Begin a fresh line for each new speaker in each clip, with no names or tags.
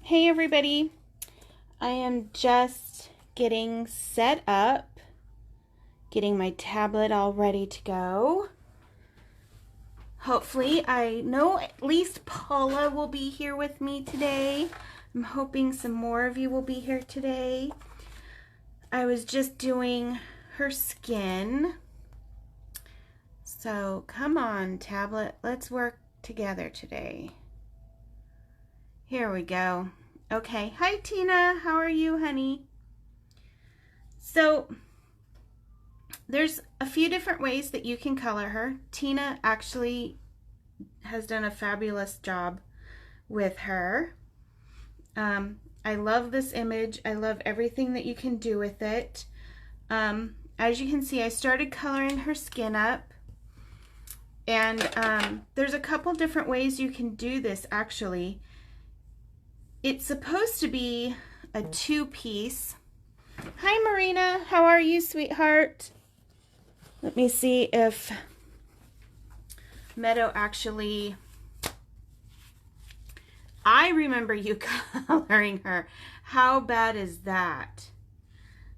Hey everybody, I am just getting set up, getting my tablet all ready to go. Hopefully, I know at least Paula will be here with me today. I'm hoping some more of you will be here today. I was just doing her skin. So come on, tablet, let's work together today. Here we go. Okay, hi Tina, how are you, honey? So there's a few different ways that you can color her. Tina actually has done a fabulous job with her. I love this image. I love everything that you can do with it. As you can see, I started coloring her skin up, and there's a couple different ways you can do this actually. It's supposed to be a two-piece. Hi, Marina. How are you, sweetheart? Let me see if Meadow actually... I remember you coloring her. How bad is that?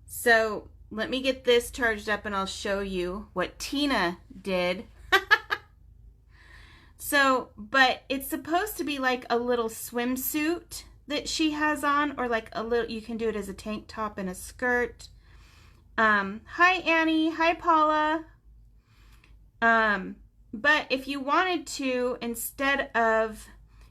So let me get this charged up and I'll show you what Tina did. So, but it's supposed to be like a little swimsuit that she has on, or like a little, you can do it as a tank top and a skirt. Hi Annie, hi Paula. But if you wanted to, instead of,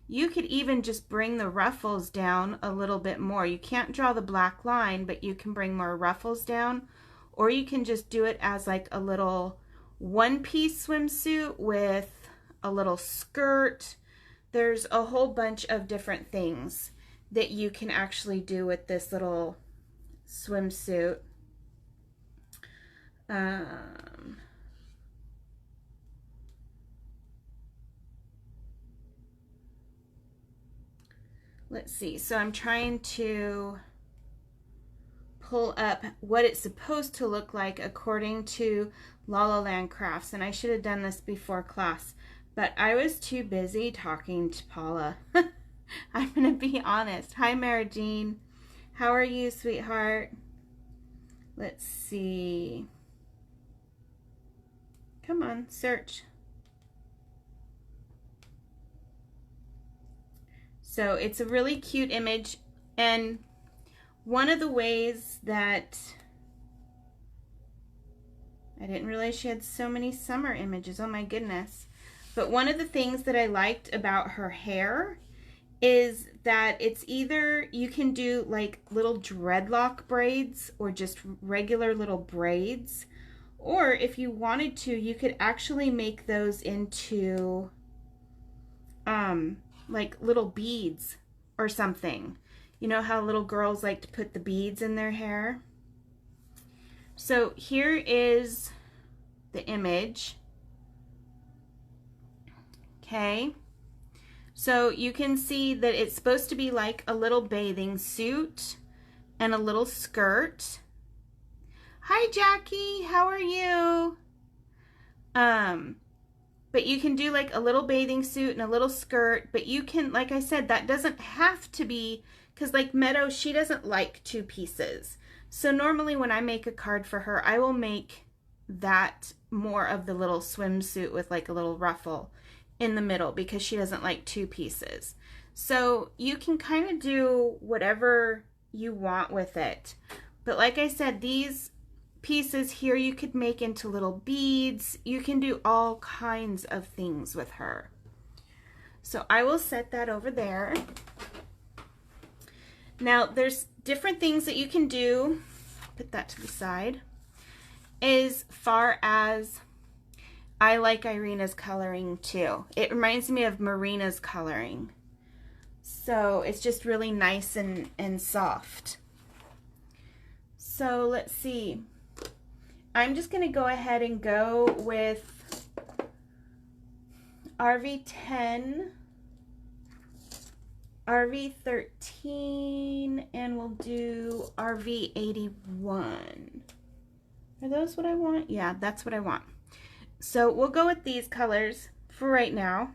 you could even just bring the ruffles down a little bit more. You can't draw the black line, but you can bring more ruffles down, or you can just do it as like a little one-piece swimsuit with a little skirt. There's a whole bunch of different things that you can actually do with this little swimsuit. Let's see. So I'm trying to pull up what it's supposed to look like according to La La Land Crafts. And I should have done this before class, but I was too busy talking to Paula. I'm going to be honest. Hi, Mara Jean. How are you, sweetheart? Let's see. Come on, search. So it's a really cute image. And one of the ways that... I didn't realize she had so many summer images. Oh my goodness. But one of the things that I liked about her hair is that it's either you can do like little dreadlock braids or just regular little braids, or if you wanted to, you could actually make those into like little beads or something. You know how little girls like to put the beads in their hair? So here is the image. Okay. So you can see that it's supposed to be like a little bathing suit and a little skirt. Hi Jackie, how are you? But you can do like a little bathing suit and a little skirt, but you can, like I said, that doesn't have to be, because like Meadow, she doesn't like two pieces. So normally when I make a card for her, I will make that more of the little swimsuit with like a little ruffle in the middle, because she doesn't like two pieces. So you can kind of do whatever you want with it. But like I said, these pieces here you could make into little beads. You can do all kinds of things with her. So I will set that over there. Now there's different things that you can do. Put that to the side. As far as, I like Irina's coloring too. It reminds me of Marina's coloring. So it's just really nice and soft. So let's see. I'm just going to go ahead and go with RV10, RV13, and we'll do RV81. Are those what I want? Yeah, that's what I want. So we'll go with these colors for right now.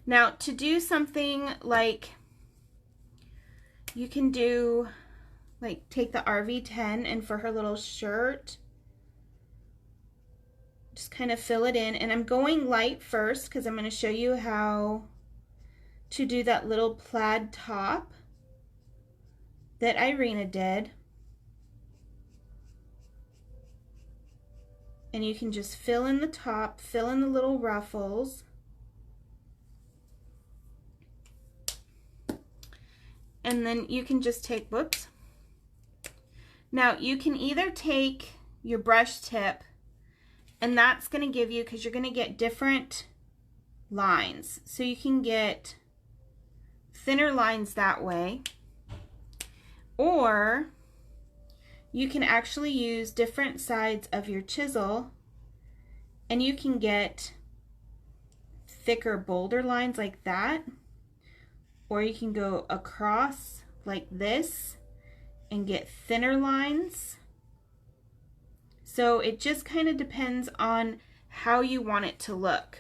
Now to do something like You can do, like, take the RV10 and for her little shirt, just kind of fill it in. And I'm going light first because I'm going to show you how to do that little plaid top that Irina did. And you can just fill in the top, fill in the little ruffles. And then you can just take, whoops. Now you can either take your brush tip, and that's going to give you, because you're going to get different lines. So you can get thinner lines that way, or you can actually use different sides of your chisel and you can get thicker, bolder lines like that, or you can go across like this and get thinner lines. So it just kind of depends on how you want it to look.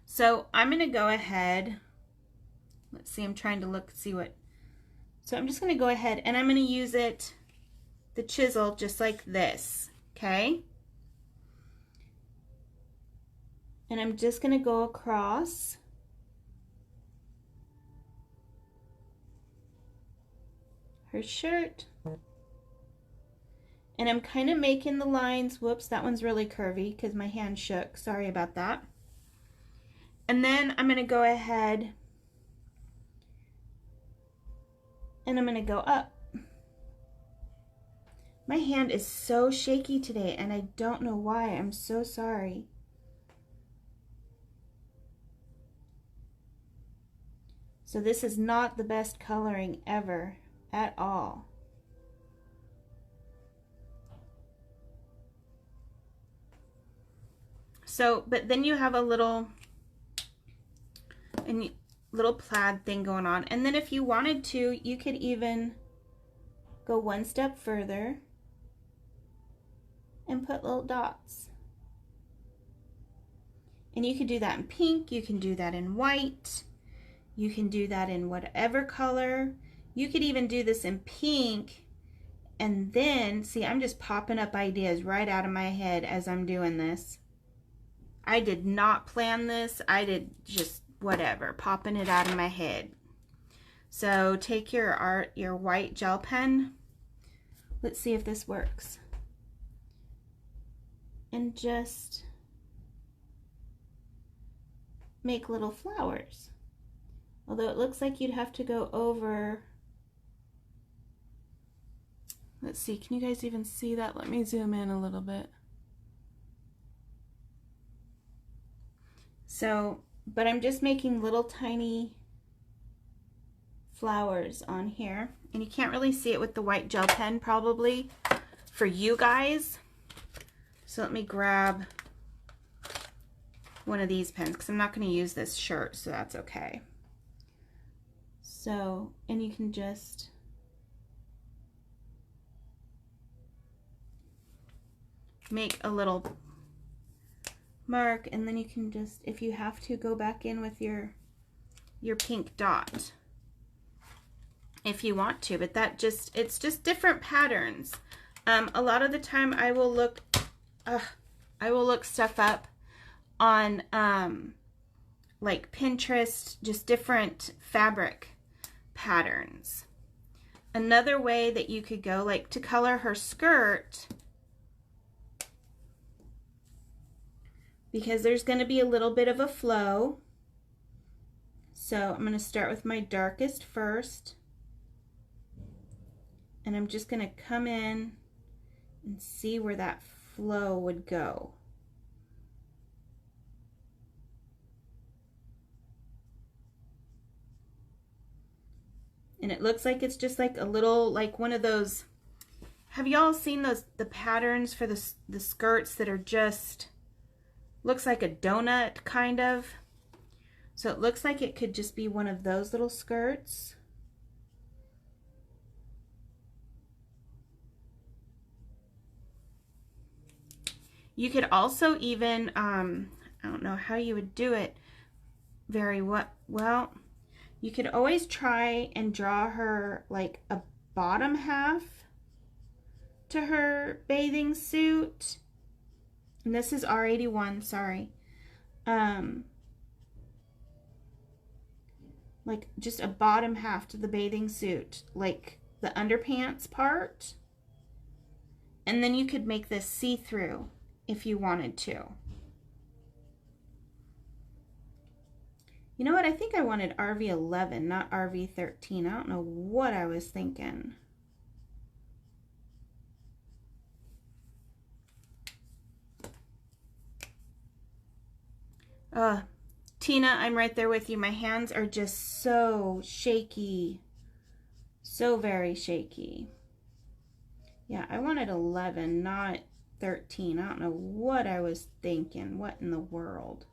So I'm going to go ahead, let's see, I'm trying to look, see what, so I'm just going to go ahead and I'm going to use it, the chisel, just like this, okay? And I'm just going to go across. Her shirt. And I'm kind of making the lines, whoops, that one's really curvy because my hand shook, sorry about that. And then I'm going to go ahead and I'm going to go up. My hand is so shaky today and I don't know why. I'm so sorry. So this is not the best coloring ever at all. So, but then you have a little plaid thing going on. And then if you wanted to, you could even go one step further and put little dots. And you can do that in pink, you can do that in white, you can do that in whatever color. You could even do this in pink, and then, see, I'm just popping up ideas right out of my head as I'm doing this. I did not plan this, I did just whatever, popping it out of my head. So take your white gel pen, let's see if this works, and just make little flowers. Although it looks like you'd have to go over, let's see, can you guys even see that? Let me zoom in a little bit. So, but I'm just making little tiny flowers on here. And you can't really see it with the white gel pen probably for you guys. So let me grab one of these pens because I'm not going to use this shirt, so that's okay. So, and you can just make a little mark, and then you can just, if you have to, go back in with your pink dot if you want to, but that just, it's just different patterns. A lot of the time I will look stuff up on like Pinterest, just different fabric patterns. Another way that you could go, like to color her skirt, because there's going to be a little bit of a flow. So I'm going to start with my darkest first. And I'm just going to come in and see where that flow would go. And it looks like it's just like a little, like one of those, have y'all seen those, the patterns for the skirts that are just, looks like a donut kind of? So it looks like it could just be one of those little skirts. You could also even, I don't know how you would do it very well. You could always try and draw her like a bottom half to her bathing suit. And this is R81, sorry. Like just a bottom half to the bathing suit, like the underpants part. And then you could make this see-through if you wanted to. You know what? I think I wanted RV11, not RV13. I don't know what I was thinking. Tina, I'm right there with you. My hands are just so shaky. So very shaky. Yeah, I wanted 11, not 13. I don't know what I was thinking. What in the world?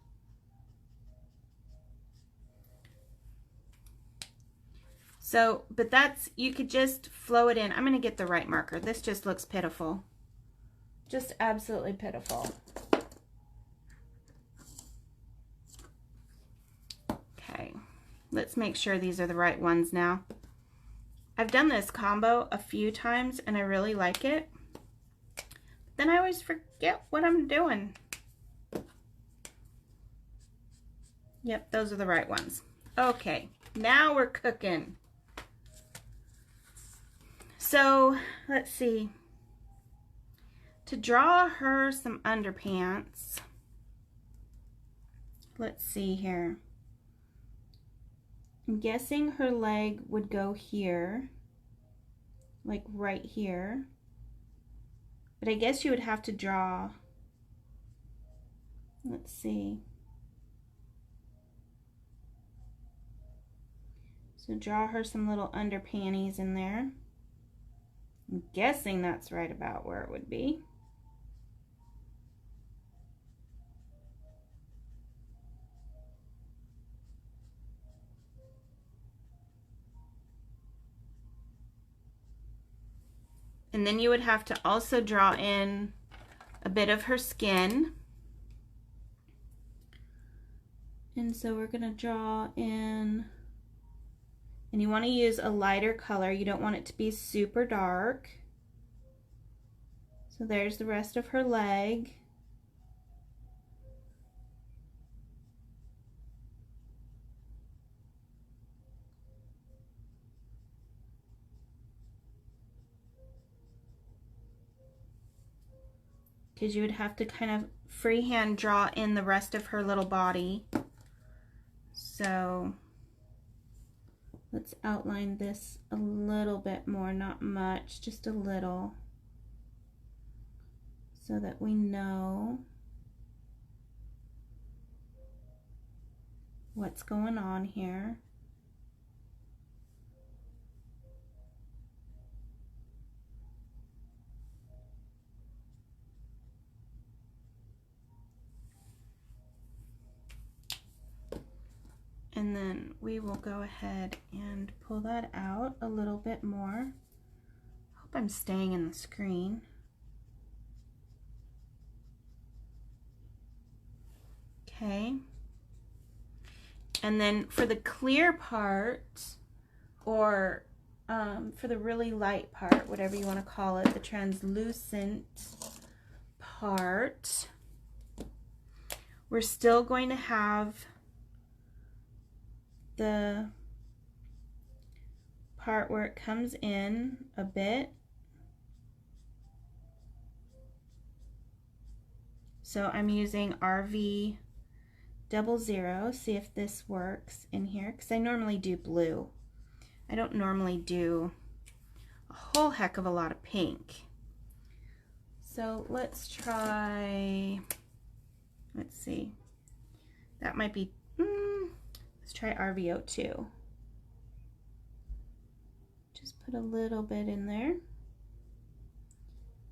So, but that's, you could just flow it in. I'm going to get the right marker. This just looks pitiful. Just absolutely pitiful. Okay, let's make sure these are the right ones now. I've done this combo a few times and I really like it. Then I always forget what I'm doing. Yep, those are the right ones. Okay, now we're cooking. So, let's see. To draw her some underpants, let's see here. I'm guessing her leg would go here, like right here. But I guess you would have to draw, let's see. So draw her some little underpanties in there. I'm guessing that's right about where it would be. And then you would have to also draw in a bit of her skin. And so we're going to draw in, and you want to use a lighter color. You don't want it to be super dark. So there's the rest of her leg. Because you would have to kind of freehand draw in the rest of her little body. So let's outline this a little bit more, not much, just a little, so that we know what's going on here. And then we will go ahead and pull that out a little bit more. I hope I'm staying in the screen. Okay. And then for the clear part, or for the really light part, whatever you want to call it, the translucent part, we're still going to have the part where it comes in a bit. So I'm using RV00, see if this works in here, because I normally do blue. I don't normally do a whole heck of a lot of pink. So let's try, let's see, that might be, let's try RV02. Just put a little bit in there.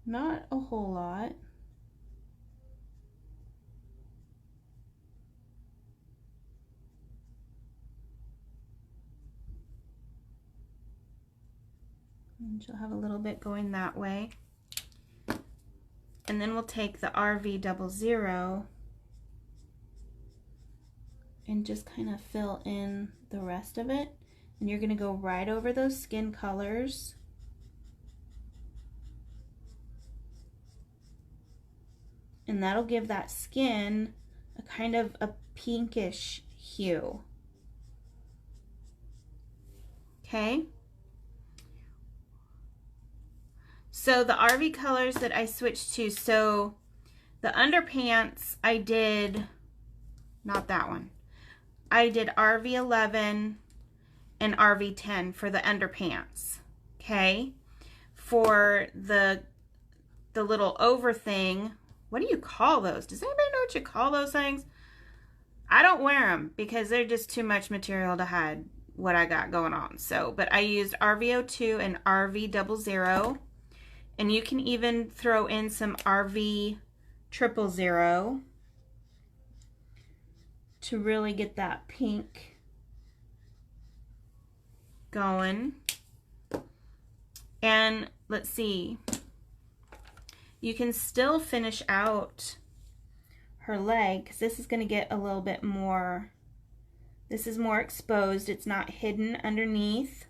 Not a whole lot. And she'll have a little bit going that way. And then we'll take the RV00 and just kind of fill in the rest of it. And you're going to go right over those skin colors. And that'll give that skin a kind of a pinkish hue. Okay. So the RV colors that I switched to, so the underpants I did, not that one. I did RV11 and RV10 for the underpants. Okay. For the little over thing, what do you call those? Does anybody know what you call those things? I don't wear them because they're just too much material to hide what I got going on. So, but I used RV02 and RV00, and you can even throw in some RV000 to really get that pink going. And let's see, you can still finish out her leg because this is going to get a little bit more, this is more exposed. It's not hidden underneath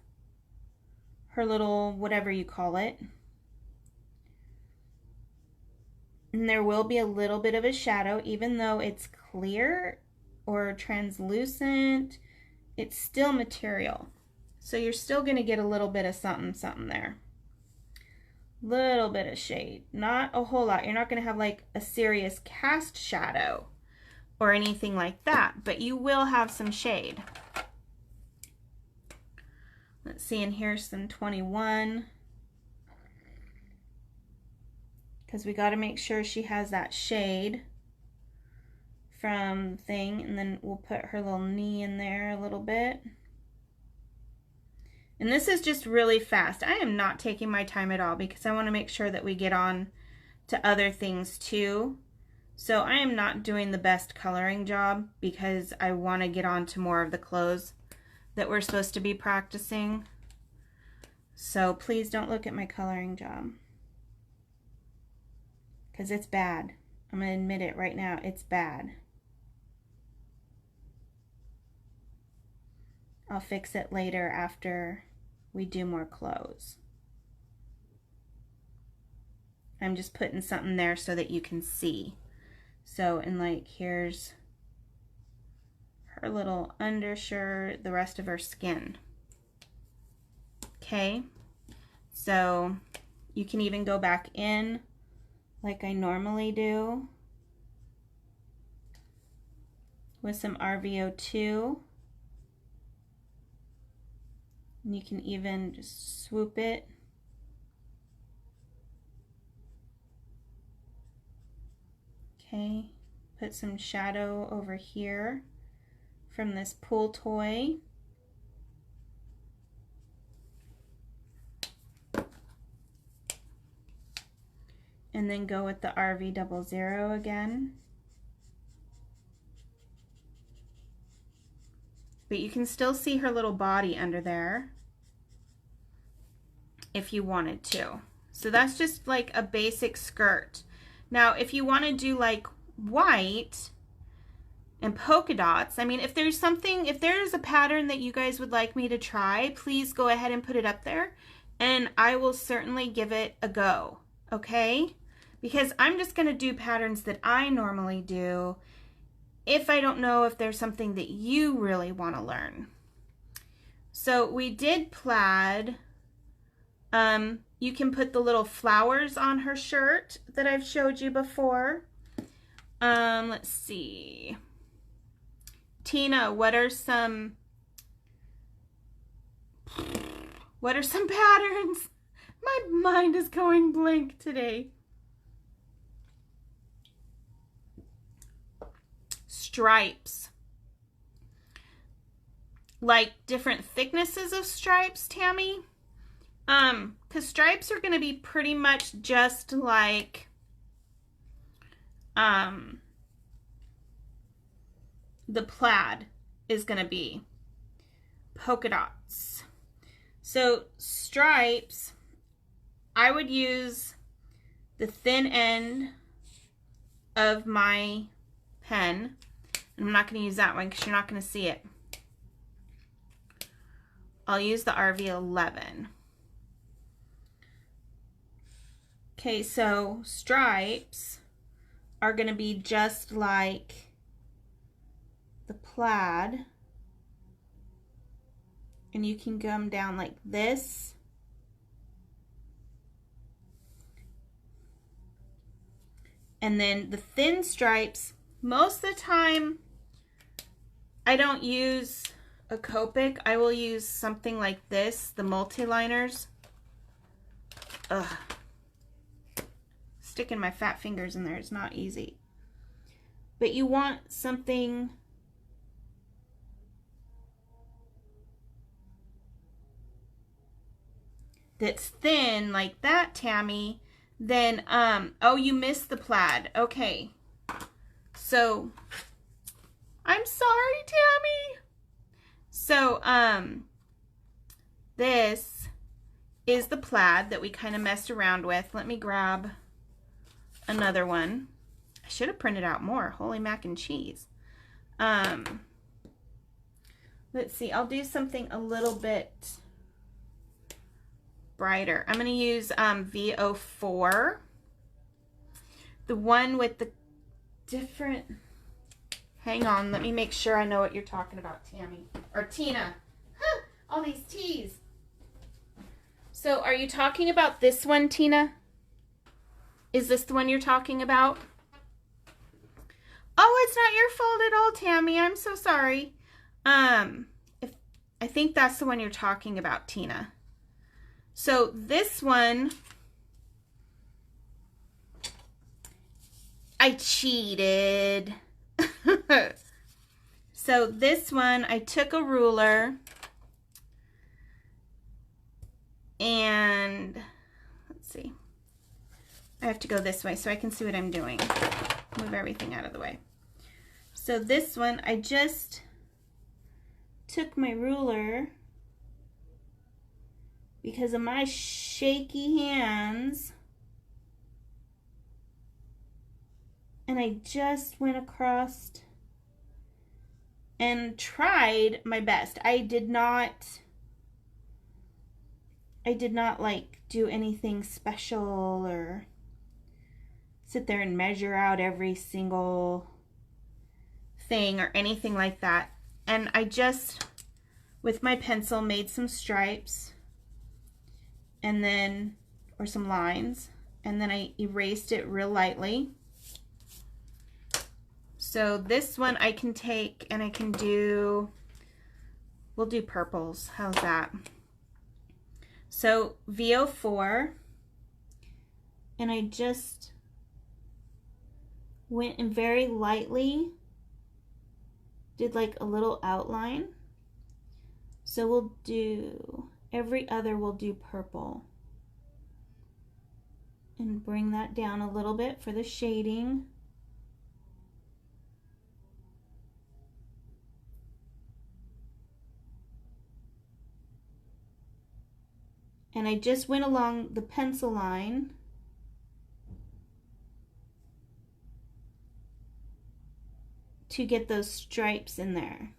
her little whatever you call it. And there will be a little bit of a shadow, even though it's clear or translucent, it's still material. So you're still going to get a little bit of something, something there. Little bit of shade, not a whole lot. You're not going to have like a serious cast shadow or anything like that, but you will have some shade. Let's see, and here's some 21. Because we got to make sure she has that shade from thing, and then we'll put her little knee in there a little bit. And this is just really fast. I am not taking my time at all because I want to make sure that we get on to other things too. So I am not doing the best coloring job because I want to get on to more of the clothes that we're supposed to be practicing. So please don't look at my coloring job, because it's bad. I'm going to admit it right now. It's bad. I'll fix it later after we do more clothes. I'm just putting something there so that you can see. So, and like here's her little undershirt, the rest of her skin. Okay. So you can even go back in like I normally do with some RV02. And you can even just swoop it. Okay, put some shadow over here from this pool toy. And then go with the RV00 again. But you can still see her little body under there if you wanted to. So that's just like a basic skirt. Now, if you want to do like white and polka dots, I mean, if there's something, if there's a pattern that you guys would like me to try, please go ahead and put it up there and I will certainly give it a go, okay? Because I'm just going to do patterns that I normally do if I don't know if there's something that you really want to learn. So we did plaid. You can put the little flowers on her shirt that I've showed you before. Let's see. Tina, what are some patterns? My mind is going blank today. Stripes. Like different thicknesses of stripes, Tammy? Because stripes are going to be pretty much just like the plaid is going to be polka dots. So stripes, I would use the thin end of my pen. And I'm not going to use that one because you're not going to see it. I'll use the RV11. Okay, so stripes are going to be just like the plaid. And you can come down like this. And then the thin stripes, most of the time, I don't use a Copic. I will use something like this, the multi-liners. Ugh. Sticking my fat fingers in there is not easy. But you want something that's thin like that, Tammy. Then, oh, you missed the plaid. Okay. So, I'm sorry, Tammy. So, this is the plaid that we kind of messed around with. Let me grab another one. I should have printed out more. Holy mac and cheese. Let's see. I'll do something a little bit brighter. I'm going to use VO4. The one with the different... Hang on. Let me make sure I know what you're talking about, Tammy. Or Tina. Huh, all these T's. So are you talking about this one, Tina? Is this the one you're talking about? Oh, it's not your fault at all, Tammy. I'm so sorry. I think that's the one you're talking about, Tina. So this one, I cheated. So this one, I took a ruler and let's see. I have to go this way so I can see what I'm doing. Move everything out of the way. So this one, I just took my ruler because of my shaky hands, and I just went across and tried my best. I did not like do anything special or sit there and measure out every single thing or anything like that. And I just, with my pencil, made some stripes and then, or some lines, and then I erased it real lightly. So this one I can take and I can do, we'll do purples. How's that? So VO4, and I just went and very lightly did like a little outline. So we'll do, every other we'll do purple. And bring that down a little bit for the shading. And I just went along the pencil line to get those stripes in there.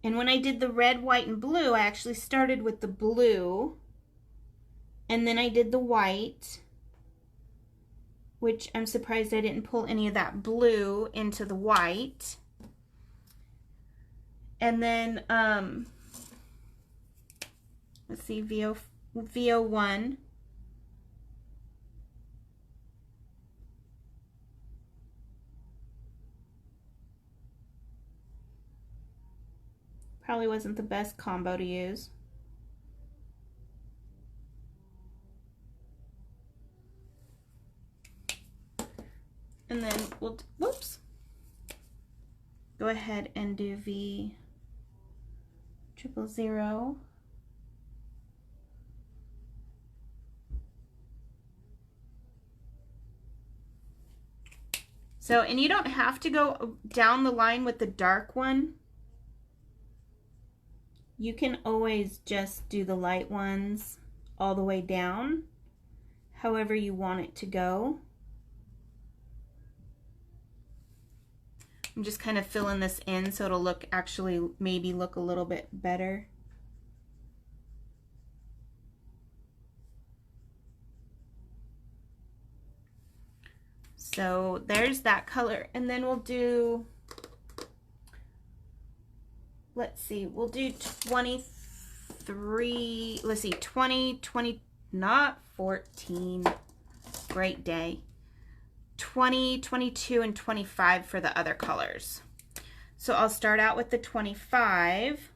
And when I did the red, white, and blue, I actually started with the blue, and then I did the white, which I'm surprised I didn't pull any of that blue into the white. And then, let's see, VO1. Probably wasn't the best combo to use. And then we'll, whoops, go ahead and do V000. So, and you don't have to go down the line with the dark one. You can always just do the light ones all the way down, however you want it to go. I'm just kind of filling this in so it'll look, actually maybe look a little bit better. So there's that color. And then we'll do, let's see, we'll do 23, let's see, 20, 20, not 14, great day. 20, 22, and 25 for the other colors. So I'll start out with the 25.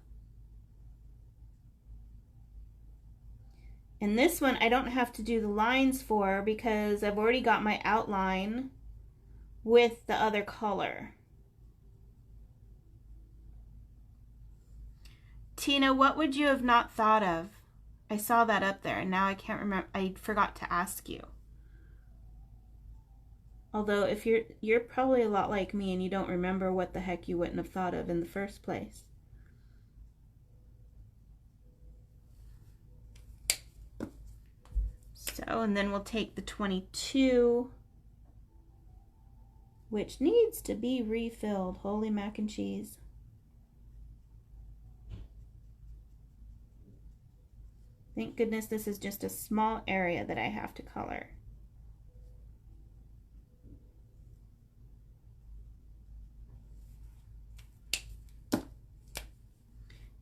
And this one I don't have to do the lines for because I've already got my outline with the other color. Tina, what would you have not thought of? I saw that up there and now I can't remember. I forgot to ask you. Although if you're probably a lot like me and you don't remember what the heck you wouldn't have thought of in the first place. So, and then we'll take the 22, which needs to be refilled. Holy mac and cheese. Thank goodness this is just a small area that I have to color.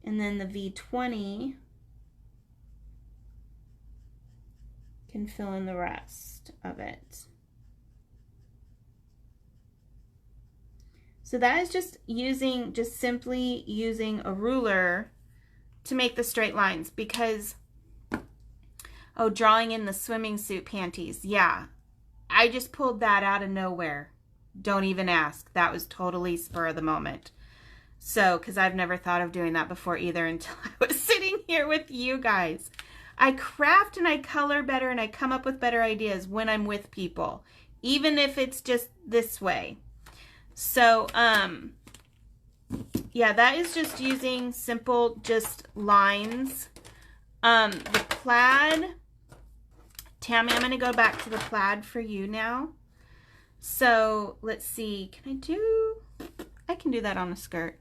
And then the V20 can fill in the rest of it. So that is just simply using a ruler to make the straight lines because, oh, drawing in the swimming suit panties. Yeah, I just pulled that out of nowhere. Don't even ask. That was totally spur of the moment. So, because I've never thought of doing that before either until I was sitting here with you guys. I craft and I color better and I come up with better ideas when I'm with people, even if it's just this way. So, yeah, that is just using simple, just lines. The plaid, Tammy, I'm going to go back to the plaid for you now. So, let's see, I can do that on a skirt.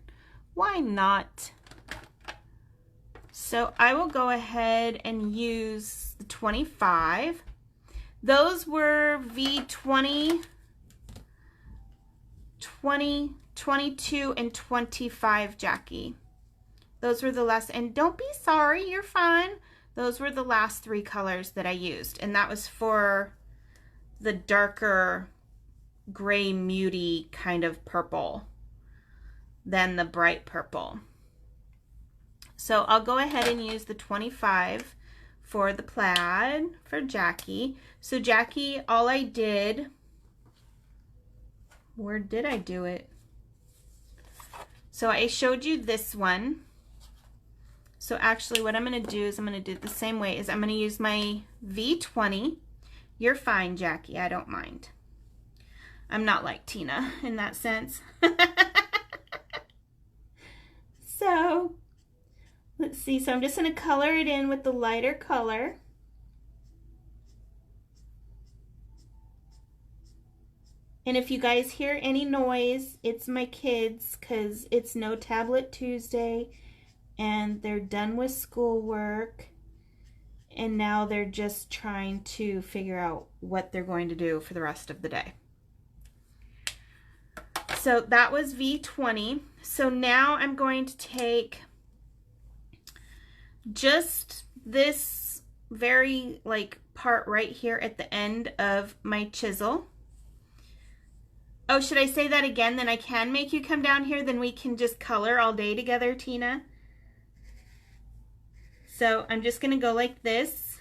Why not? So I will go ahead and use the 25. Those were V20, 20, 22, and 25, Jackie. Those were the last, and don't be sorry, you're fine. Those were the last 3 colors that I used, and that was for the darker gray mutey kind of purple than the bright purple. So I'll go ahead and use the 25 for the plaid for Jackie. So Jackie, all I did, where did I do it? So I showed you this one. So actually what I'm going to do is I'm going to do it the same way, is I'm going to use my V20. You're fine, Jackie, I don't mind. I'm not like Tina in that sense. So let's see, so I'm just going to color it in with the lighter color. And if you guys hear any noise, it's my kids because it's No Tablet Tuesday and they're done with schoolwork and now they're just trying to figure out what they're going to do for the rest of the day. So that was V20. So now I'm going to take just this very part right here at the end of my chisel. Oh, should I say that again? Then I can make you come down here, then we can just color all day together, Tina. So I'm just gonna go like this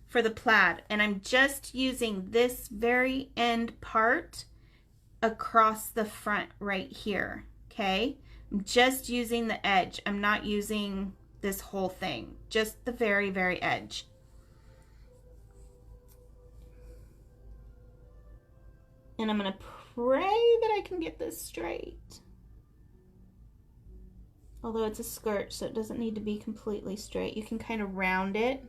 for the plaid, and I'm just using this very end part across the front right here, okay? I'm just using the edge. I'm not using this whole thing, just the very, very edge. And I'm gonna pray that I can get this straight. Although it's a skirt, so it doesn't need to be completely straight. You can kind of round it.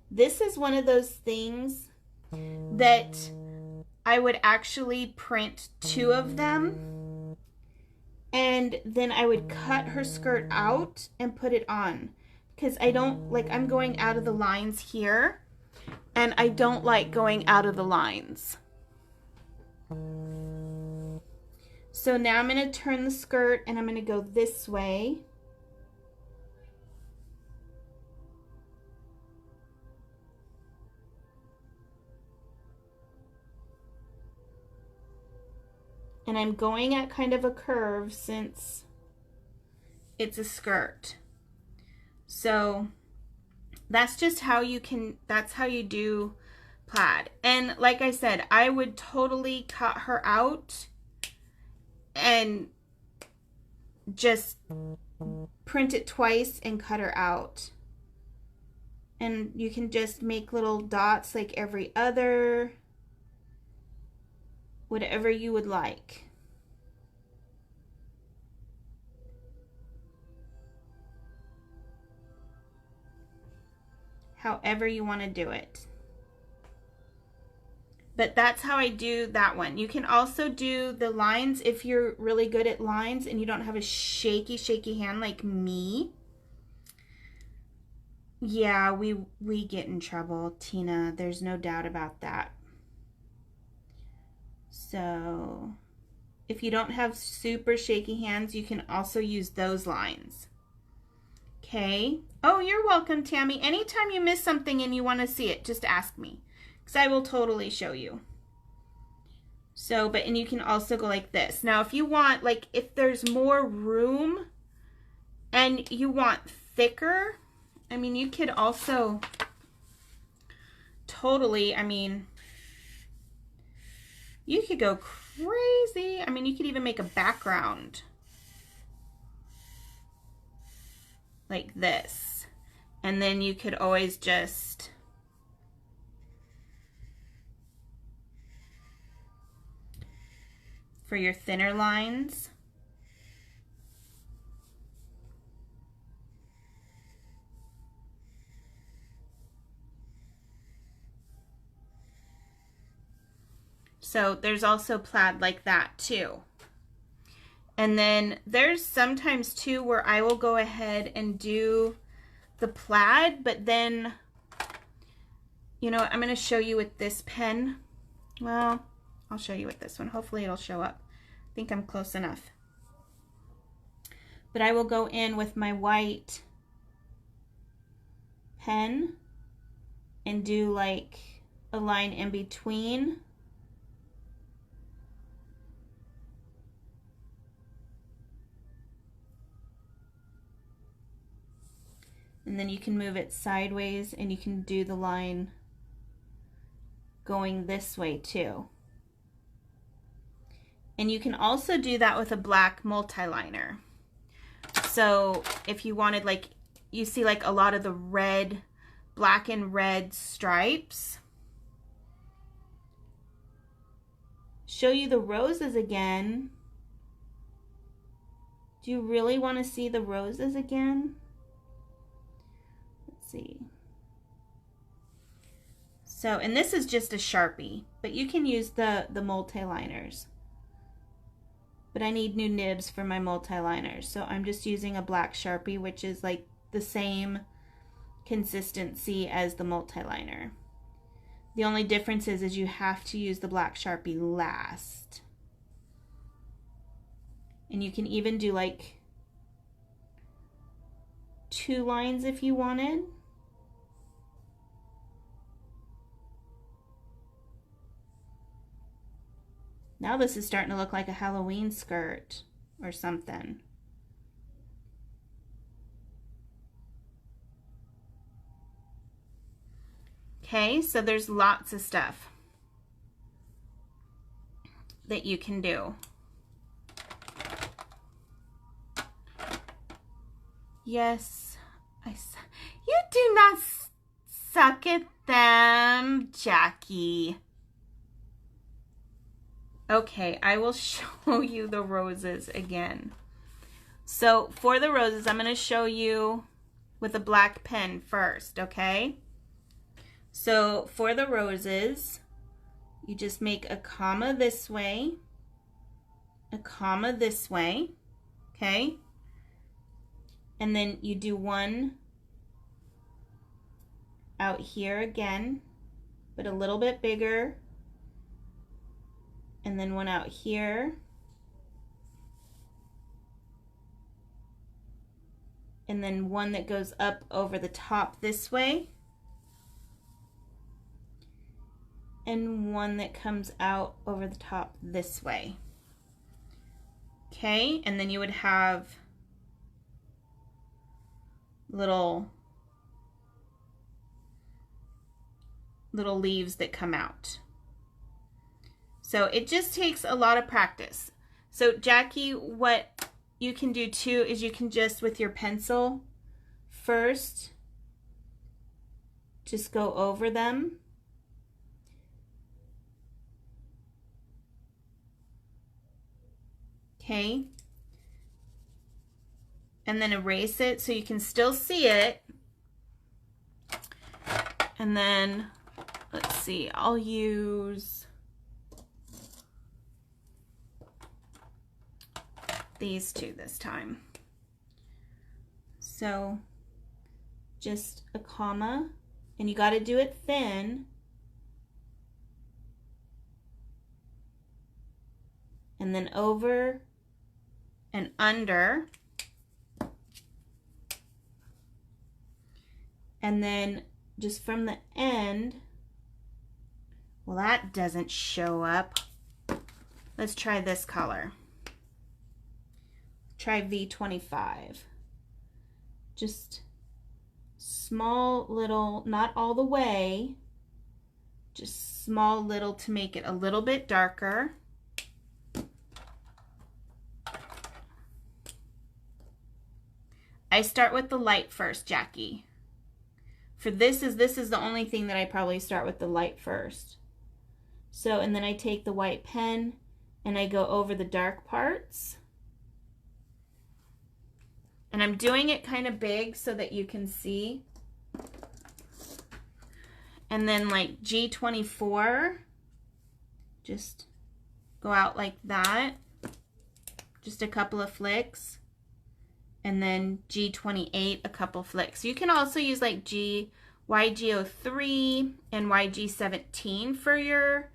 This is one of those things that I would actually print 2 of them, and then I would cut her skirt out and put it on, because I don't like, I'm going out of the lines here, and I don't like going out of the lines. So now I'm going to turn the skirt and I'm going to go this way. And I'm going at kind of a curve since it's a skirt. So that's just how you can, that's how you do plaid. And like I said, I would totally cut her out and just print it twice and cut her out. And you can just make little dots like every other, whatever you would like. However you want to do it. But that's how I do that one. You can also do the lines if you're really good at lines and you don't have a shaky hand like me. Yeah, we get in trouble, Tina. There's no doubt about that. So if you don't have super shaky hands, you can also use those lines. Okay. Oh, you're welcome, Tammy. Anytime you miss something and you want to see it, just ask me, because I will totally show you. So, and you can also go like this. Now, if you want, like, if there's more room and you want thicker, I mean, you could also totally, I mean, you could go crazy. I mean, you could even make a background like this. And then you could always just for your thinner lines. So there's also plaid like that too. And then there's sometimes too where I will go ahead and do the plaid, but then, you know, I'm going to show you with this pen. Well, I'll show you with this one. Hopefully it'll show up. I think I'm close enough. But I will go in with my white pen and do like a line in between. And then you can move it sideways and you can do the line going this way too. And you can also do that with a black multi-liner. So if you wanted, like, you see like a lot of the red, black and red stripes. Show you the roses again. Do you really want to see the roses again? See. So, and this is just a Sharpie, but you can use the multi-liners. But I need new nibs for my multi-liners, so I'm just using a black Sharpie, which is like the same consistency as the multi-liner. The only difference is you have to use the black Sharpie last. And you can even do like 2 lines if you wanted. Now this is starting to look like a Halloween skirt or something. Okay, so there's lots of stuff that you can do. Yes, you do not suck at them, Jackie. Okay, I will show you the roses again. So for the roses, I'm going to show you with a black pen first, okay? So for the roses, you just make a comma this way, a comma this way, okay? And then you do one out here again, but a little bit bigger, and then one out here, and then one that goes up over the top this way, and one that comes out over the top this way. Okay, and then you would have little leaves that come out. So it just takes a lot of practice. So Jackie, what you can do too is you can just, with your pencil, first just go over them. Okay. And then erase it so you can still see it. And then, let's see, I'll use these two this time. So just a comma, and you got to do it thin. And then over and under. And then just from the end, well, that doesn't show up. Let's try this color. Try V25. Just small little, not all the way, just small little to make it a little bit darker. I start with the light first, Jackie. For this is the only thing that I probably start with the light first. So, and then I take the white pen and I go over the dark parts. And I'm doing it kind of big so that you can see. And then like G24, just go out like that. Just a couple of flicks. And then G28, a couple flicks. You can also use like YG03 and YG17 for your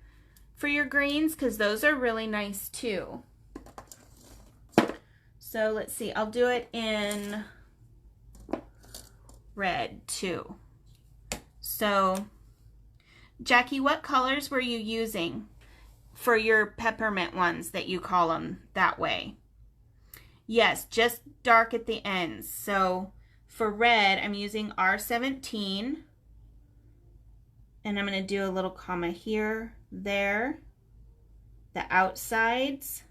greens, because those are really nice too. So let's see, I'll do it in red too. So Jackie, what colors were you using for your peppermint ones that you call them that way? Yes, just dark at the ends. So for red, I'm using R17. And I'm going to do a little comma here, there, the outsides,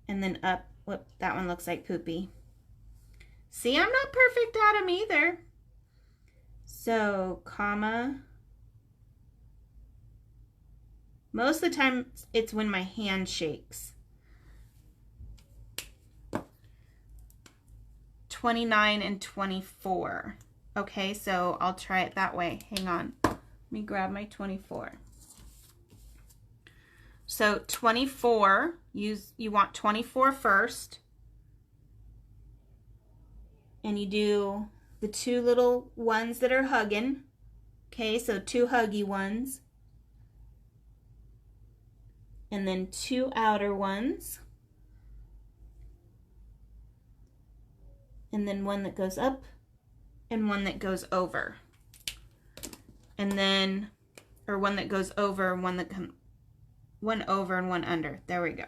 and then up. Whoop, that one looks like poopy. See, I'm not perfect at them either. So, comma. Most of the time, it's when my hand shakes. 29 and 24. Okay, so I'll try it that way. Hang on. Let me grab my 24. So 24, you want 24 first. And you do the two little ones that are hugging. Okay, so two huggy ones. And then two outer ones. And then one that goes up and one that goes over. And then, or one that goes over, one over and one under. There we go.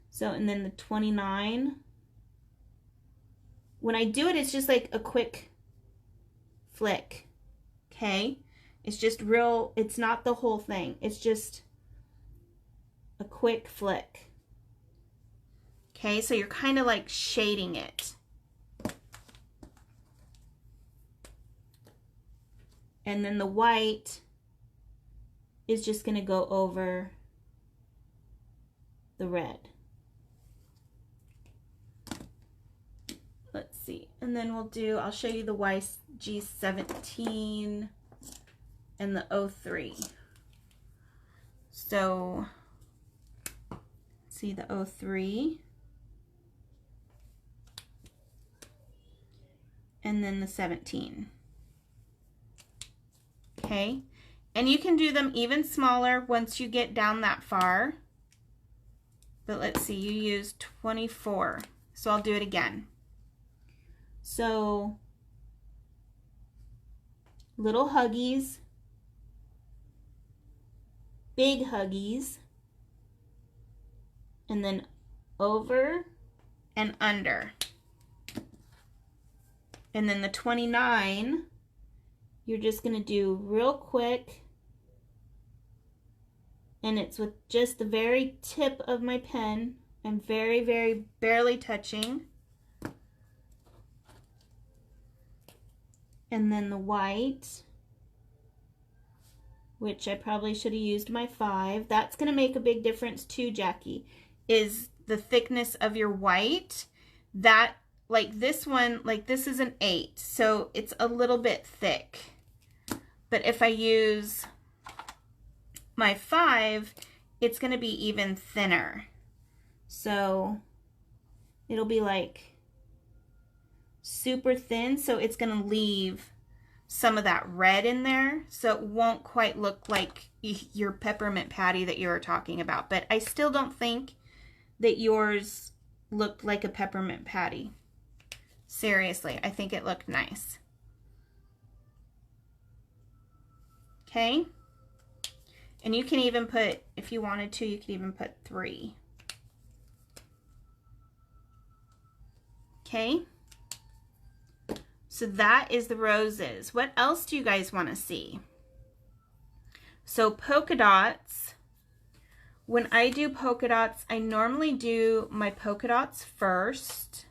So, and then the 29. When I do it, it's just like a quick flick. Okay? It's just real, it's not the whole thing. It's just a quick flick. Okay, so you're kind of like shading it. And then the white is just going to go over the red. Let's see. And then I'll show you the YG17 and the 03. So see the 03 and then the 17. Okay, and you can do them even smaller once you get down that far. But let's see, you used 24, so I'll do it again. So little huggies, big huggies, and then over and under. And then the 29, you're just going to do real quick, and it's with just the very tip of my pen. I'm very, very barely touching. And then the white, which I probably should have used my 5. That's going to make a big difference too, Jackie, is the thickness of your white. That, like this one, like this is an 8, so it's a little bit thick. But if I use my 5, it's going to be even thinner. So it'll be like super thin, so it's going to leave some of that red in there, so it won't quite look like your peppermint patty that you were talking about. But I still don't think that yours looked like a peppermint patty. Seriously, I think it looked nice. Okay, and you can even put, if you wanted to, you could even put 3. Okay, so that is the roses. What else do you guys want to see? So polka dots. When I do polka dots, I normally do my polka dots first.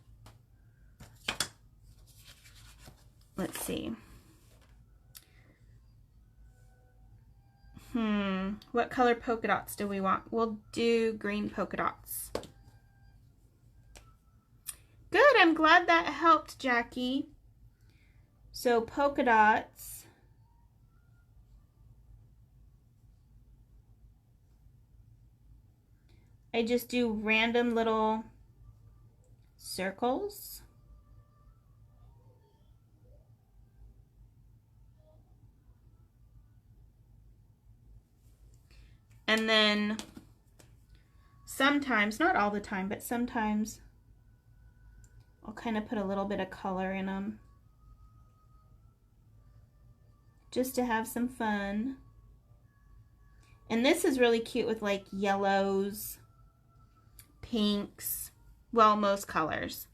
Let's see. What color polka dots do we want? We'll do green polka dots. Good, I'm glad that helped, Jackie. So polka dots. I just do random little circles. And then sometimes, not all the time, but sometimes I'll kind of put a little bit of color in them just to have some fun. And this is really cute with like yellows, pinks, well, most colors.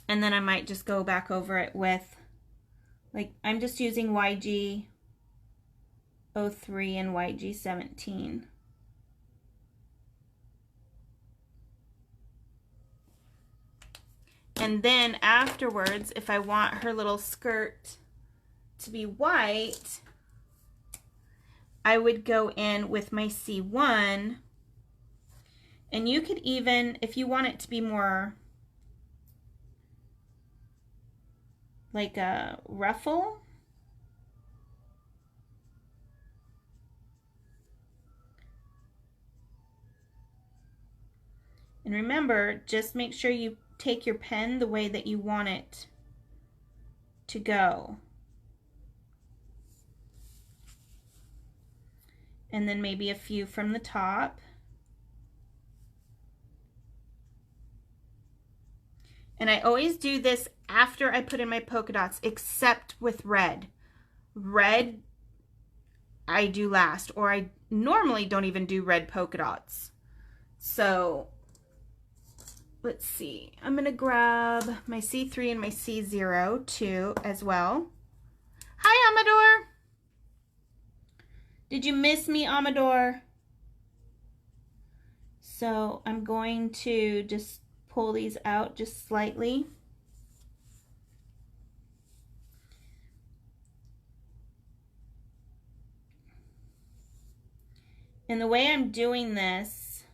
And then I might just go back over it with, like, I'm just using YG 03 and YG 17. And then afterwards, if I want her little skirt to be white, I would go in with my C1. And you could even, if you want it to be more like a ruffle, and remember, just make sure you take your pen the way that you want it to go. And then maybe a few from the top. And I always do this after I put in my polka dots, except with red. Red I do last, or I normally don't even do red polka dots. So let's see. I'm going to grab my C3 and my C0 too as well. Hi, Amador. Did you miss me, Amador? So I'm going to just pull these out just slightly. And the way I'm doing this,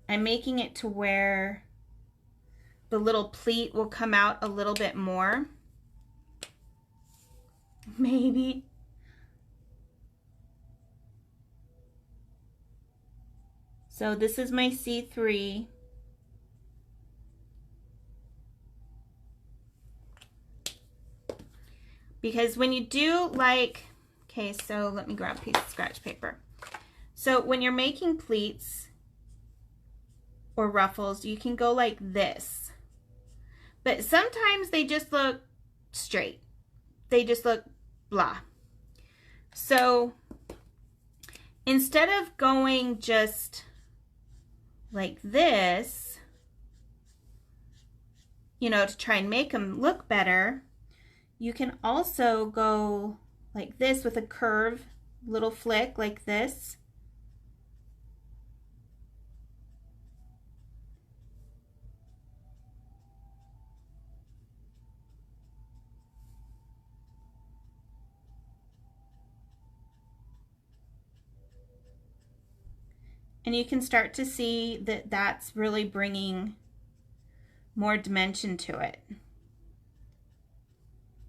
I'm making it to where the little pleat will come out a little bit more. Maybe. So this is my C3. Because when you do like, okay, so let me grab a piece of scratch paper. So when you're making pleats or ruffles, you can go like this. But sometimes they just look straight. They just look blah. So instead of going just like this, you know, to try and make them look better, you can also go like this with a curve, little flick like this. And you can start to see that that's really bringing more dimension to it,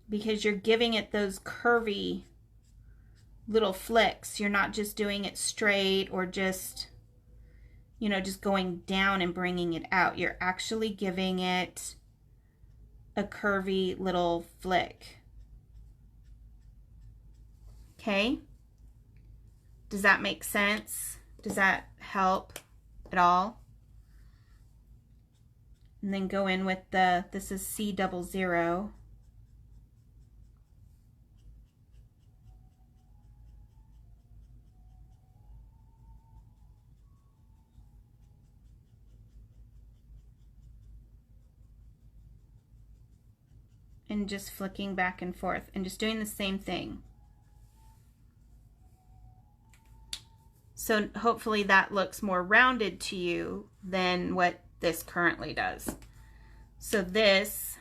because you're giving it those curvy little flicks. You're not just doing it straight or just, you know, just going down and bringing it out. You're actually giving it a curvy little flick. Okay? Does that make sense? Does that help at all? And then go in with the, this is C00. And just flicking back and forth and just doing the same thing. So hopefully that looks more rounded to you than what this currently does. So this,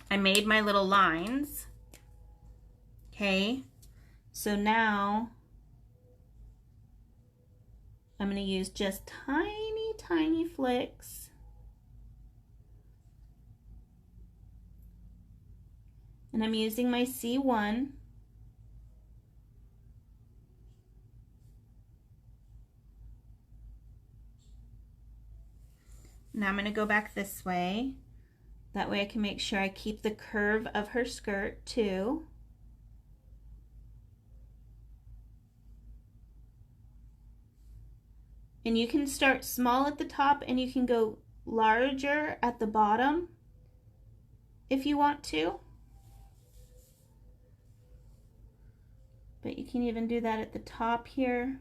I made my little lines. Okay, so now I'm going to use just tiny, tiny flicks. And I'm using my C1. Now I'm going to go back this way. That way I can make sure I keep the curve of her skirt too. And you can start small at the top and you can go larger at the bottom if you want to. But you can even do that at the top here.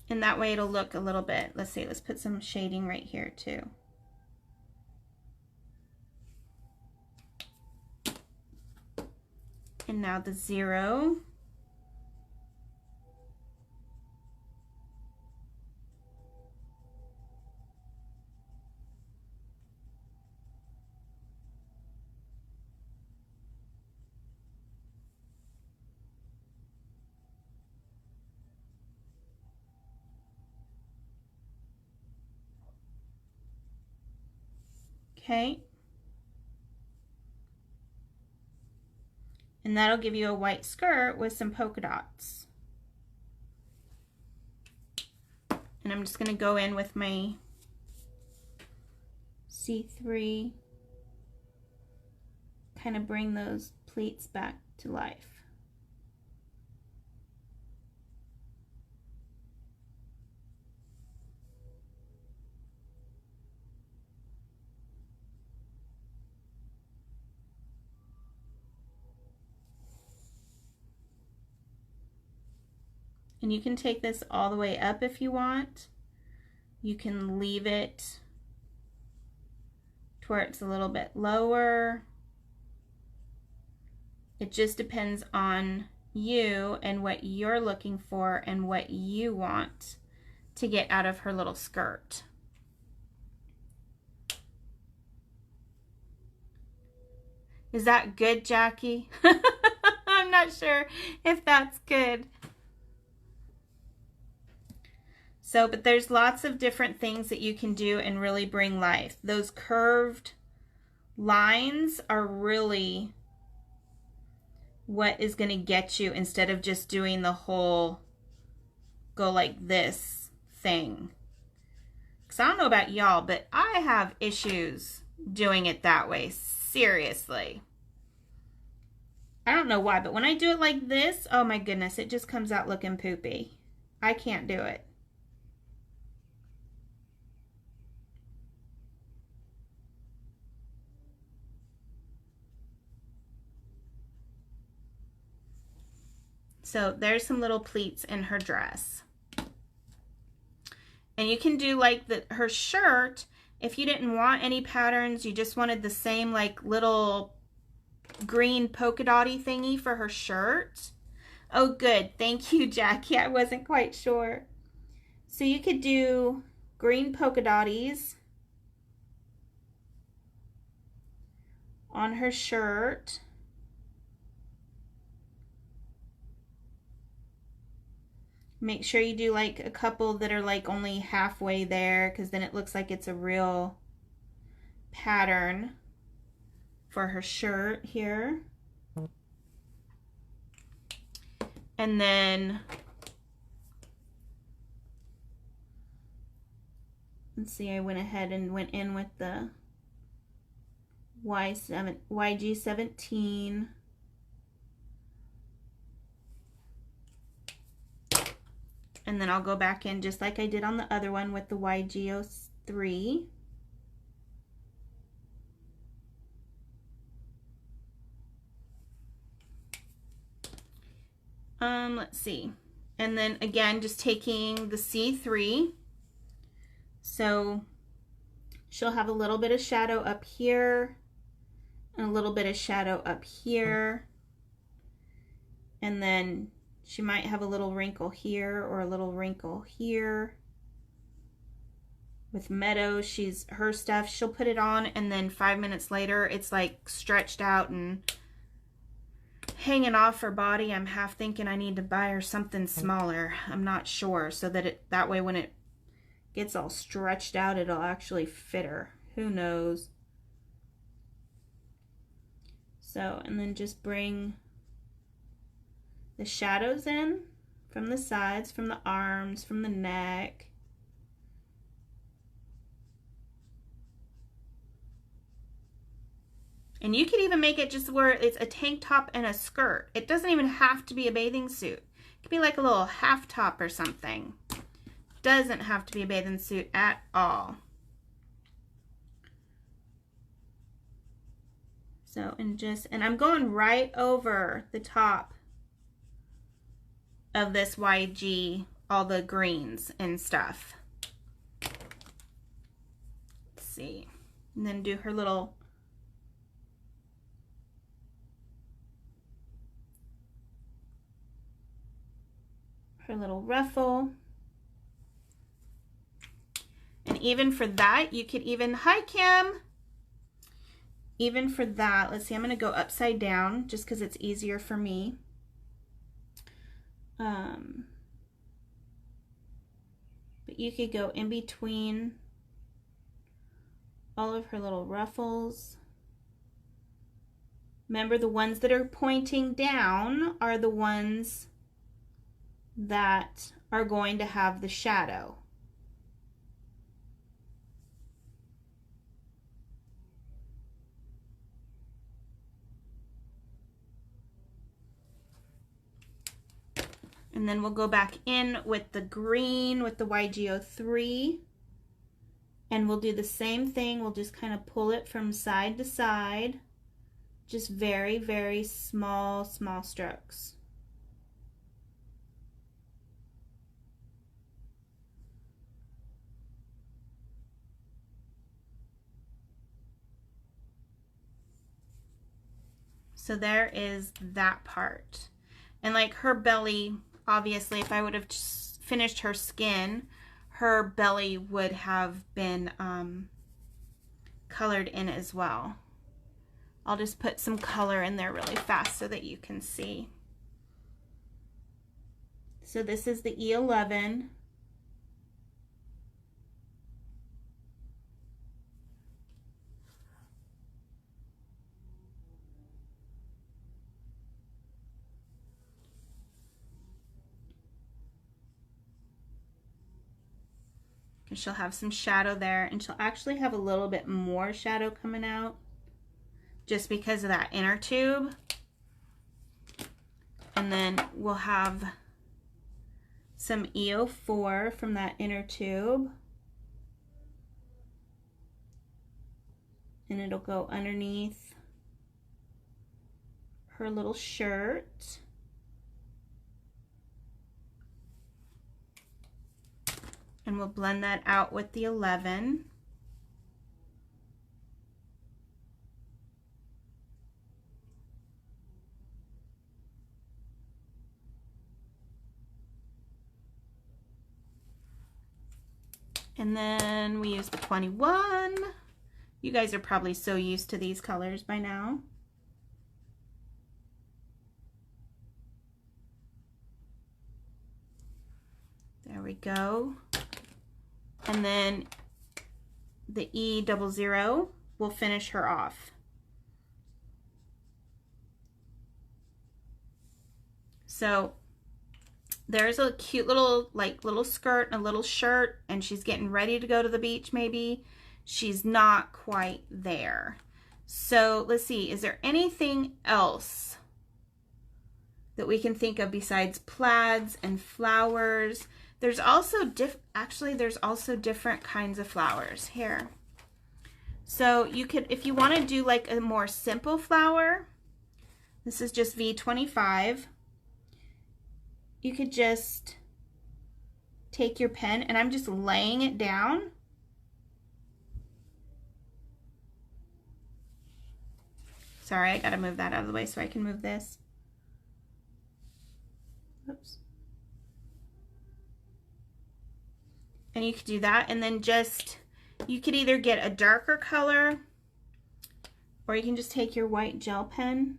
And that way it'll look a little bit, let's see, let's put some shading right here too. And now the 0. Okay. And that'll give you a white skirt with some polka dots. And I'm just going to go in with my C3, kind of bring those pleats back to life. And you can take this all the way up if you want. You can leave it to where it's a little bit lower. It just depends on you and what you're looking for and what you want to get out of her little skirt. Is that good, Jackie? I'm not sure if that's good. So, but there's lots of different things that you can do and really bring life. Those curved lines are really what is going to get you instead of just doing the whole go like this thing. Because I don't know about y'all, but I have issues doing it that way. Seriously. I don't know why, but when I do it like this, oh my goodness, it just comes out looking poopy. I can't do it. So there's some little pleats in her dress. And you can do like her shirt, if you didn't want any patterns, you just wanted the same like little green polka dotty thingy for her shirt. Oh, good. Thank you, Jackie. I wasn't quite sure. So you could do green polka dotties on her shirt. Make sure you do like a couple that are like only halfway there, because then it looks like it's a real pattern for her shirt here. And then let's see, I went ahead and went in with the YG17. And then I'll go back in just like I did on the other one with the YG03. Let's see. And then again, just taking the C3. So she'll have a little bit of shadow up here and a little bit of shadow up here. And then she might have a little wrinkle here or a little wrinkle here. With Meadows, her stuff, she'll put it on and then 5 minutes later, it's like stretched out and hanging off her body. I'm half thinking I need to buy her something smaller. I'm not sure, so that way when it gets all stretched out, it'll actually fit her. Who knows? So, and then just bring the shadows in from the sides, from the arms, from the neck. And you could even make it just where it's a tank top and a skirt. It doesn't even have to be a bathing suit. It could be like a little half top or something. Doesn't have to be a bathing suit at all. So, and I'm going right over the top of this YG, all the greens and stuff. Let's see. And then do her little ruffle. And even for that, you could even, hi Kim! Even for that, let's see, I'm gonna go upside down just because it's easier for me. But you could go in between all of her little ruffles. Remember, the ones that are pointing down are the ones that are going to have the shadow. And then we'll go back in with the green with the YG03, and we'll do the same thing. We'll just kind of pull it from side to side, just very, very small strokes. So there is that part. And like her belly, obviously, if I would have finished her skin, her belly would have been colored in as well. I'll just put some color in there really fast so that you can see. So this is the E11. And she'll have some shadow there, and she'll actually have a little bit more shadow coming out just because of that inner tube. And then we'll have some EO4 from that inner tube. And it'll go underneath her little shirt. And we'll blend that out with the 11. And then we use the 21. You guys are probably so used to these colors by now. There we go. And then the E00 will finish her off. So there's a cute little little skirt and a little shirt, and she's getting ready to go to the beach maybe. She's not quite there. So let's see, is there anything else that we can think of besides plaids and flowers? There's also there's also different kinds of flowers here. So you could, if you want to do like a more simple flower, this is just V25. You could just take your pen, and I'm just laying it down. Sorry, I gotta move that out of the way so I can move this. Oops. And you could do that, and then just, you could either get a darker color, or you can just take your white gel pen,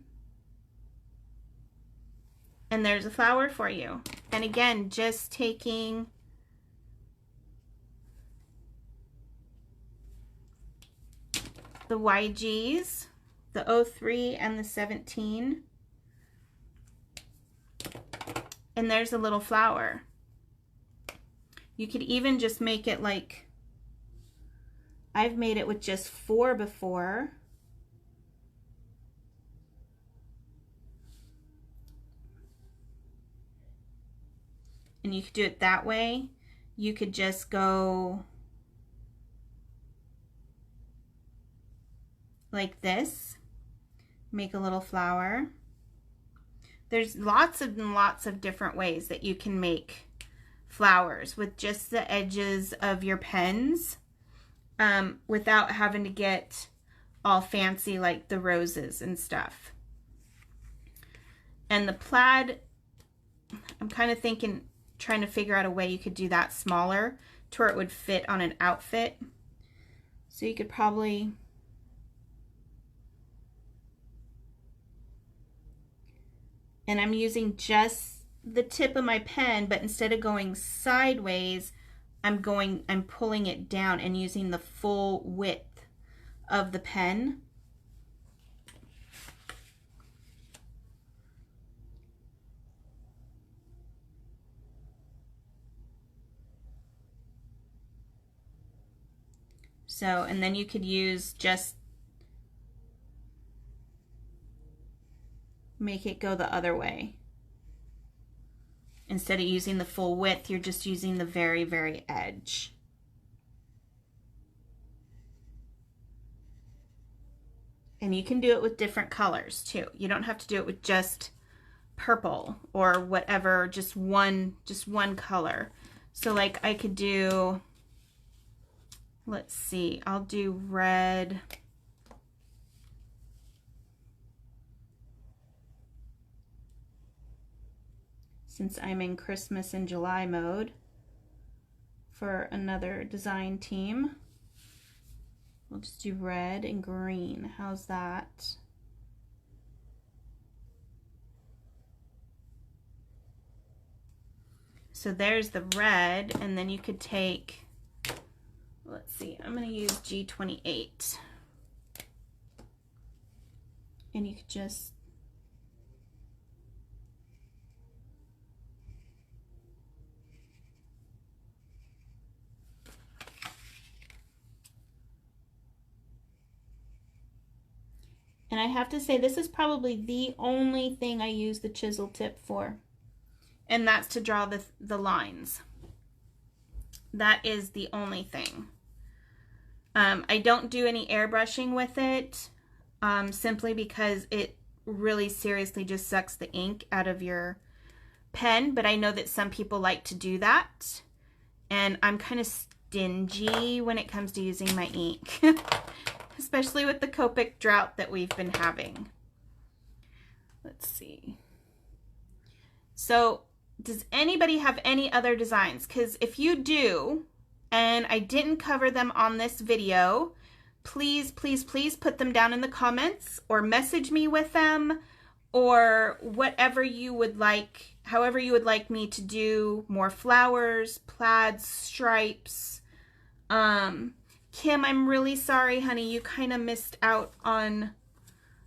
and there's a flower for you. And again, just taking the YGs, the 03 and the 17, and there's a little flower. You could even just make it like, I've made it with just 4 before. And you could do it that way. You could just go like this, make a little flower. There's lots and lots of different ways that you can make flowers with just the edges of your pens, without having to get all fancy like the roses and stuff. And the plaid, I'm kind of trying to figure out a way you could do that smaller to where it would fit on an outfit. So you could probably, and I'm using just the tip of my pen, but instead of going sideways, I'm pulling it down and using the full width of the pen. So, and then you could use just, make it go the other way. Instead of using the full width, you're just using the very, very edge. And you can do it with different colors too. You don't have to do it with just purple or whatever, just one color. So like I could do, let's see, I'll do red. Since I'm in Christmas in July mode for another design team, we'll just do red and green. How's that? So there's the red, and then you could take, let's see, I'm going to use G28. And you could just And I have to say, this is probably the only thing I use the chisel tip for. And that's to draw the lines. That is the only thing. I don't do any airbrushing with it, simply because it really seriously just sucks the ink out of your pen. But I know that some people like to do that. And I'm kind of stingy when it comes to using my ink. Especially with the Copic drought that we've been having. Let's see. So, does anybody have any other designs? Because if you do, and I didn't cover them on this video, please, please, please put them down in the comments or message me with them or whatever you would like, however you would like me to do more flowers, plaids, stripes. Kim, I'm really sorry, honey. You kind of missed out on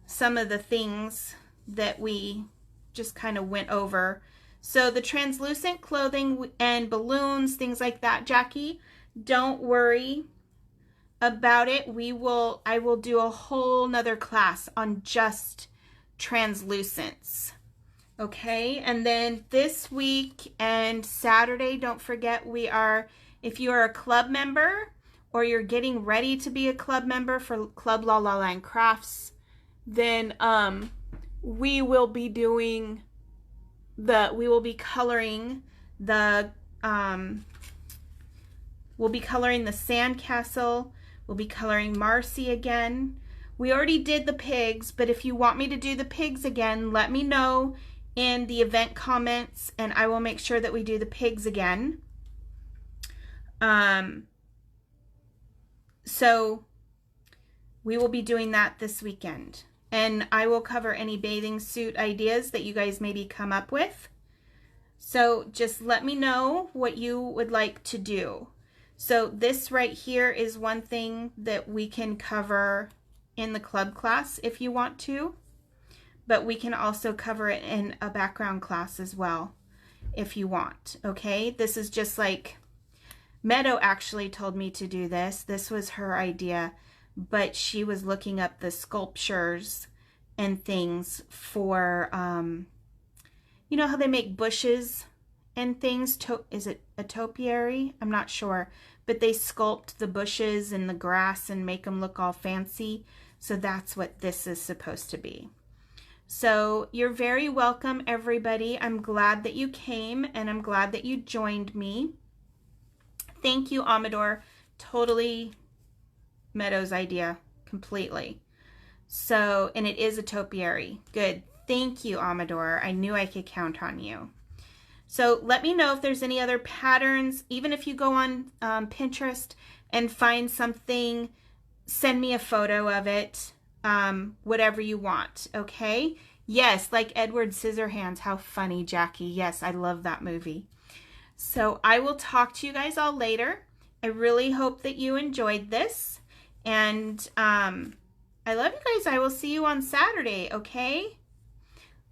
some of the things that we just kind of went over. So the translucent clothing and balloons, things like that, Jackie, don't worry about it. I will do a whole nother class on just translucents. Okay, and then this week and Saturday, don't forget, if you are a club member, or you're getting ready to be a club member for Club La La Land Crafts, then we will be coloring the sandcastle. We'll be coloring Marci again. We already did the pigs, but if you want me to do the pigs again, let me know in the event comments, and I will make sure that we do the pigs again. So we will be doing that this weekend. And I will cover any bathing suit ideas that you guys maybe come up with. So just let me know what you would like to do. So this right here is one thing that we can cover in the club class if you want to. But we can also cover it in a background class as well if you want. Okay, this is just like... Meadow actually told me to do this. This was her idea, but she was looking up the sculptures and things for, you know how they make bushes and things? Is it a topiary? I'm not sure. But they sculpt the bushes and the grass and make them look all fancy. So that's what this is supposed to be. So you're very welcome, everybody. I'm glad that you came and I'm glad that you joined me. Thank you, Amador. Totally Meadow's idea, completely. So, and it is a topiary. Good. Thank you, Amador. I knew I could count on you. So let me know if there's any other patterns. Even if you go on Pinterest and find something, send me a photo of it, whatever you want, okay? Yes, like Edward Scissorhands. How funny, Jackie. Yes, I love that movie. So I will talk to you guys all later. I really hope that you enjoyed this. And I love you guys. I will see you on Saturday, okay?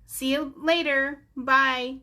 See you later. Bye.